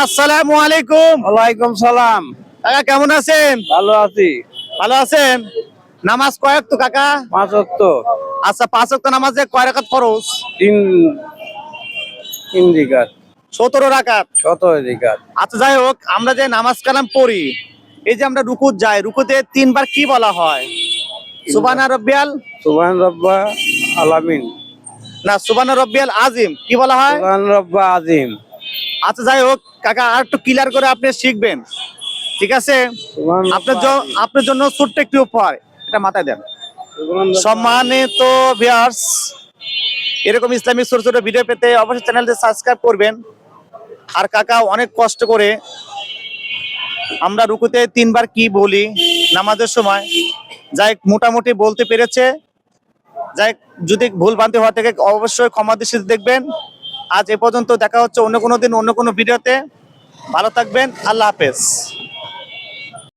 আসসালামু আলাইকুম। ওয়ালাইকুম সালাম। কাকা কেমন আছেন? ভালো আছি। ভালো আছেন? নামাজ কয় ওয়াক্ত কাকা? 5 ওয়াক্ত। আচ্ছা 5 ওয়াক্ত নামাজে কয় রাকাত ফরজ? 3 রাকাত। 17 রাকাত। 17 রাকাত। আচ্ছা যাই হোক, আমরা যে নামাজ কালাম পড়ি, এই যে আমরা রুকুত যাই, রুকুতে 3 বার কি বলা হয়? সুবহানা রাব্বিয়াল, সুবহান রাব্বা আলামিন। না সুবহানা রাব্বিয়াল আজিম কি বলা হয়? সুবহান রাব্বা আজিম। আচ্ছা যাই হোক কাকা, আর একটু ক্লিয়ার করে আপনি শিখবেন, ঠিক আছে? সুবহান রাব্বা আজিম। আপনার জন্য ছোট্ট একটি উপহার, এটা মাথায় দেন। সুবহান রাব্বা সম্মানিত ভিউয়ার্স, এরকম ইসলামিক ছোট ছোট ভিডিও পেতে অবশ্যই চ্যানেলটি সাবস্ক্রাইব করবেন। আর কাকা অনেক কষ্ট করে আমরা রুকুতে 3 বার কি বলি নামাজের সময়, যাই মোটামুটি বলতে পেরেছে। যাই যদি ভুল ভ্রান্তি হওয়া থেকে অবশ্যই ক্ষমা দৃষ্টিতে দেখবেন। আজ এ পর্যন্ত, দেখা হচ্ছে অন্য কোনো দিন অন্য কোনো ভিডিওতে। ভালো থাকবেন, আল্লাহ হাফেজ।